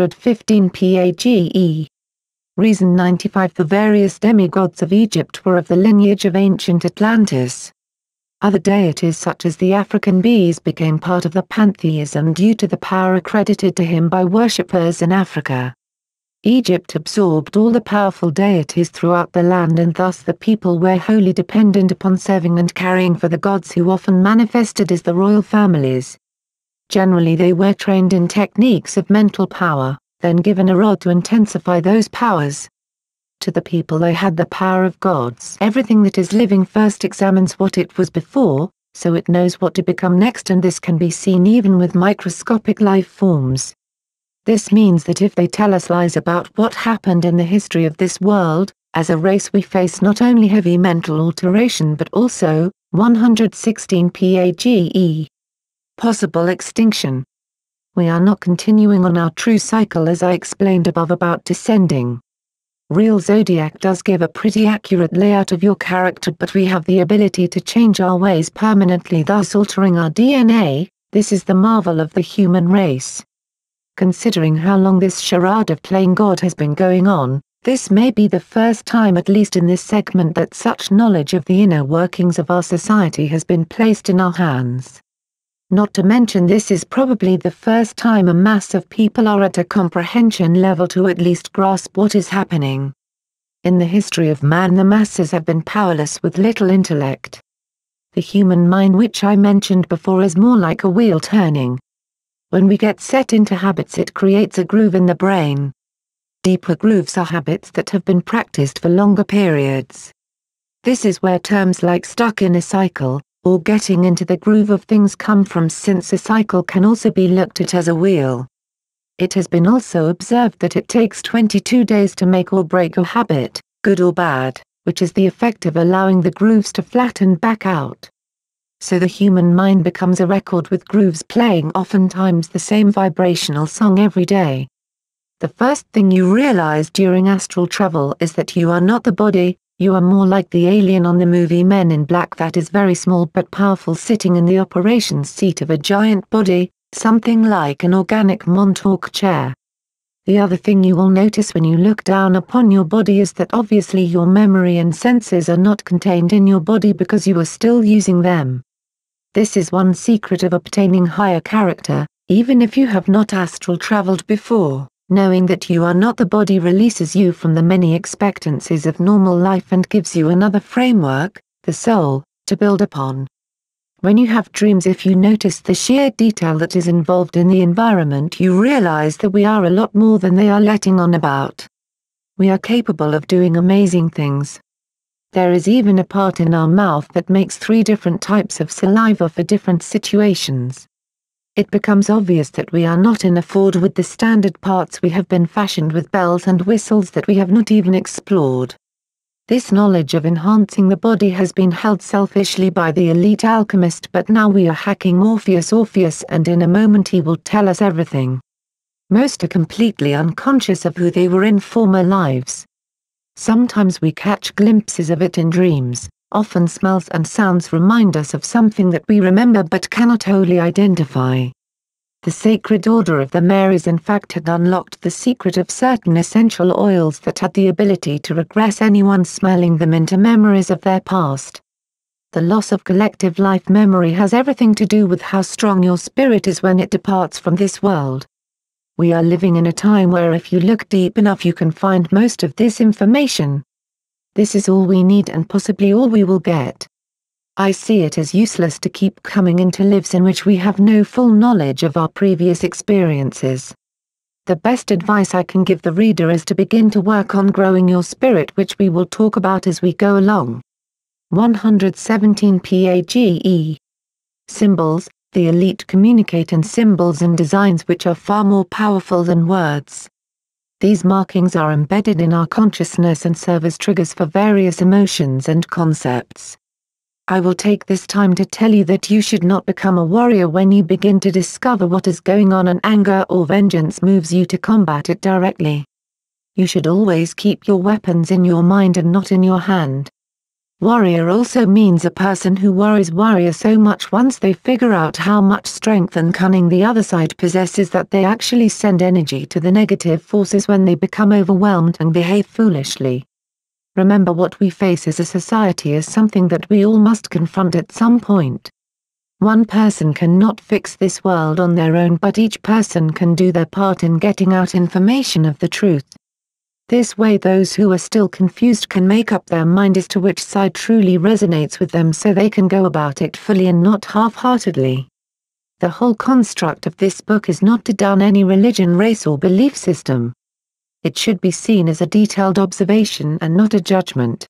15 PAGE. Reason 95. The various demigods of Egypt were of the lineage of ancient Atlantis. Other deities such as the African bees became part of the pantheism due to the power accredited to him by worshippers in Africa. Egypt absorbed all the powerful deities throughout the land, and thus the people were wholly dependent upon serving and caring for the gods, who often manifested as the royal families. Generally they were trained in techniques of mental power, then given a rod to intensify those powers. To the people they had the power of gods. Everything that is living first examines what it was before, so it knows what to become next, and this can be seen even with microscopic life forms. This means that if they tell us lies about what happened in the history of this world, as a race we face not only heavy mental alteration but also, 116 PAGE. Possible extinction. We are not continuing on our true cycle as I explained above about descending. Real zodiac does give a pretty accurate layout of your character, but we have the ability to change our ways permanently, thus altering our DNA. This is the marvel of the human race. Considering how long this charade of playing God has been going on, this may be the first time, at least in this segment, that such knowledge of the inner workings of our society has been placed in our hands. Not to mention, this is probably the first time a mass of people are at a comprehension level to at least grasp what is happening. In the history of man, the masses have been powerless with little intellect. The human mind, which I mentioned before, is more like a wheel turning. When we get set into habits, it creates a groove in the brain. Deeper grooves are habits that have been practiced for longer periods. This is where terms like stuck in a cycle, or getting into the groove of things come from, since a cycle can also be looked at as a wheel. It has been also observed that it takes 22 days to make or break a habit, good or bad, which is the effect of allowing the grooves to flatten back out. So the human mind becomes a record with grooves playing oftentimes the same vibrational song every day. The first thing you realize during astral travel is that you are not the body, you are more like the alien on the movie Men in Black, that is very small but powerful, sitting in the operations seat of a giant body, something like an organic Montauk chair. The other thing you will notice when you look down upon your body is that obviously your memory and senses are not contained in your body because you are still using them. This is one secret of obtaining higher character, even if you have not astral traveled before. Knowing that you are not the body releases you from the many expectancies of normal life and gives you another framework, the soul, to build upon. When you have dreams, if you notice the sheer detail that is involved in the environment, you realize that we are a lot more than they are letting on about. We are capable of doing amazing things. There is even a part in our mouth that makes 3 different types of saliva for different situations. It becomes obvious that we are not in accord with the standard parts we have been fashioned with bells and whistles that we have not even explored. This knowledge of enhancing the body has been held selfishly by the elite alchemist, but now we are hacking Morpheus, and in a moment he will tell us everything. Most are completely unconscious of who they were in former lives. Sometimes we catch glimpses of it in dreams. Often smells and sounds remind us of something that we remember but cannot wholly identify. The Sacred Order of the Marys in fact had unlocked the secret of certain essential oils that had the ability to regress anyone smelling them into memories of their past. The loss of collective life memory has everything to do with how strong your spirit is when it departs from this world. We are living in a time where if you look deep enough you can find most of this information. This is all we need and possibly all we will get. I see it as useless to keep coming into lives in which we have no full knowledge of our previous experiences. The best advice I can give the reader is to begin to work on growing your spirit, which we will talk about as we go along. 117 PAGE. Symbols. The elite communicate in symbols and designs which are far more powerful than words. These markings are embedded in our consciousness and serve as triggers for various emotions and concepts. I will take this time to tell you that you should not become a warrior when you begin to discover what is going on and anger or vengeance moves you to combat it directly. You should always keep your weapons in your mind and not in your hand. Warrior also means a person who worries warrior so much once they figure out how much strength and cunning the other side possesses that they actually send energy to the negative forces when they become overwhelmed and behave foolishly. Remember, what we face as a society is something that we all must confront at some point. One person cannot fix this world on their own, but each person can do their part in getting out information of the truth. This way those who are still confused can make up their mind as to which side truly resonates with them, so they can go about it fully and not half-heartedly. The whole construct of this book is not to down any religion, race or belief system. It should be seen as a detailed observation and not a judgment.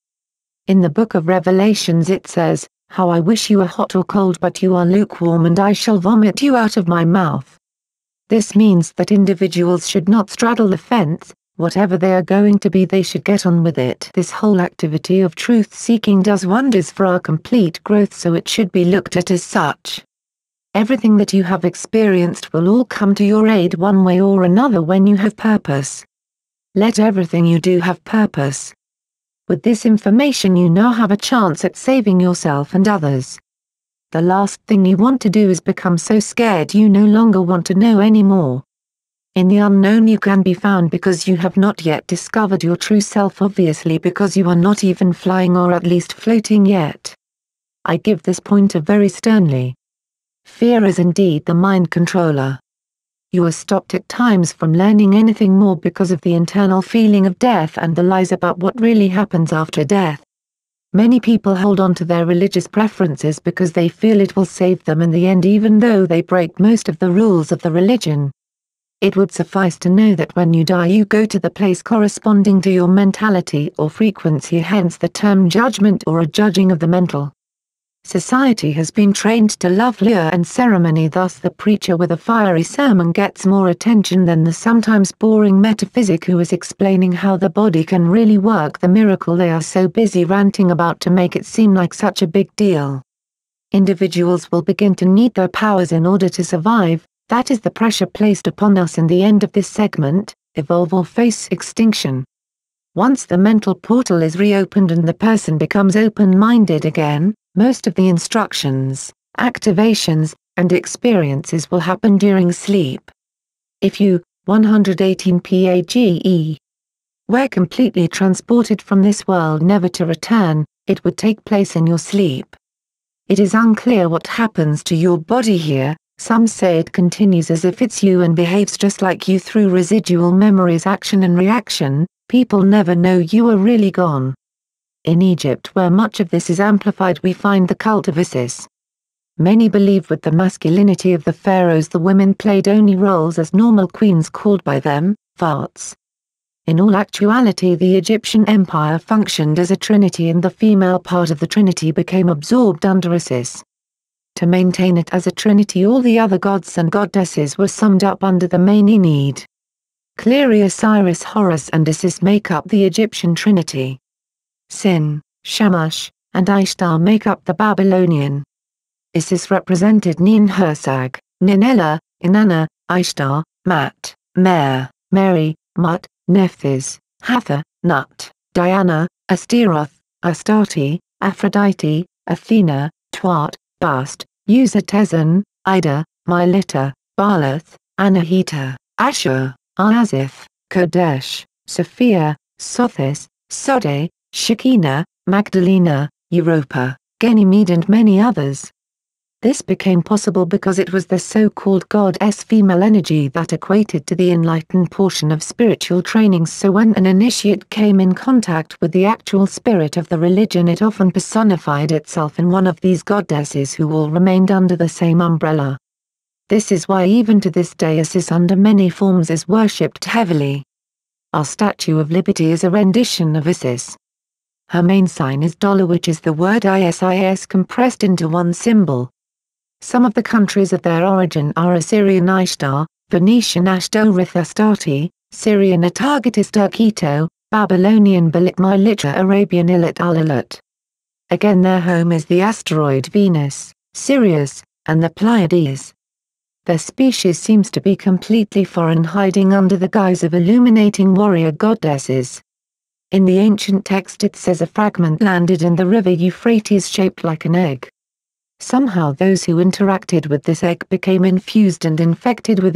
In the Book of Revelations it says, "How I wish you were hot or cold, but you are lukewarm, and I shall vomit you out of my mouth." This means that individuals should not straddle the fence. Whatever they are going to be, they should get on with it. This whole activity of truth-seeking does wonders for our complete growth, so it should be looked at as such. Everything that you have experienced will all come to your aid one way or another when you have purpose. Let everything you do have purpose. With this information you now have a chance at saving yourself and others. The last thing you want to do is become so scared you no longer want to know anymore. In the unknown you can be found because you have not yet discovered your true self, obviously, because you are not even flying or at least floating yet. I give this pointer very sternly. Fear is indeed the mind controller. You are stopped at times from learning anything more because of the internal feeling of death and the lies about what really happens after death. Many people hold on to their religious preferences because they feel it will save them in the end, even though they break most of the rules of the religion. It would suffice to know that when you die you go to the place corresponding to your mentality or frequency, hence the term judgment or a judging of the mental. Society has been trained to love lure and ceremony, thus the preacher with a fiery sermon gets more attention than the sometimes boring metaphysic who is explaining how the body can really work the miracle they are so busy ranting about to make it seem like such a big deal. Individuals will begin to need their powers in order to survive. That is the pressure placed upon us in the end of this segment: evolve or face extinction. Once the mental portal is reopened and the person becomes open-minded again, most of the instructions, activations, and experiences will happen during sleep. If you, 118 PAGE, were completely transported from this world never to return, it would take place in your sleep. It is unclear what happens to your body here. Some say it continues as if it's you and behaves just like you through residual memories, action and reaction. People never know you are really gone. In Egypt, where much of this is amplified, we find the cult of Isis. Many believe with the masculinity of the pharaohs the women played only roles as normal queens called by them, farts. In all actuality the Egyptian empire functioned as a trinity, and the female part of the trinity became absorbed under Isis. To maintain it as a trinity, all the other gods and goddesses were summed up under the main Ennead. Clearly Osiris, Horus and Isis make up the Egyptian trinity. Sin, Shamash, and Ishtar make up the Babylonian. Isis represented Ninhursag, Ninella, Inanna, Ishtar, Mat, Mer, Mary, Mut, Nephthys, Hathor, Nut, Diana, Asteroth, Astarte, Aphrodite, Athena, Tuat, Bast, Uzatezan, Ida, Mylitta, Baalath, Anahita, Ashur, Azif, Kodesh, Sophia, Sothis, Sode, Shekinah, Magdalena, Europa, Ganymede and many others. This became possible because it was the so-called goddess female energy that equated to the enlightened portion of spiritual trainings, so when an initiate came in contact with the actual spirit of the religion, it often personified itself in one of these goddesses who all remained under the same umbrella. This is why even to this day Isis under many forms is worshipped heavily. Our Statue of Liberty is a rendition of Isis. Her main sign is $, which is the word Isis compressed into one symbol. Some of the countries of their origin are Assyrian Ishtar, Phoenician Ashtoreth Astarte, Syrian Atargatis Turkito, Babylonian Belit Mylitta, Arabian Ilit Alalat. Again their home is the asteroid Venus, Sirius, and the Pleiades. Their species seems to be completely foreign, hiding under the guise of illuminating warrior goddesses. In the ancient text it says a fragment landed in the river Euphrates shaped like an egg. Somehow those who interacted with this egg became infused and infected with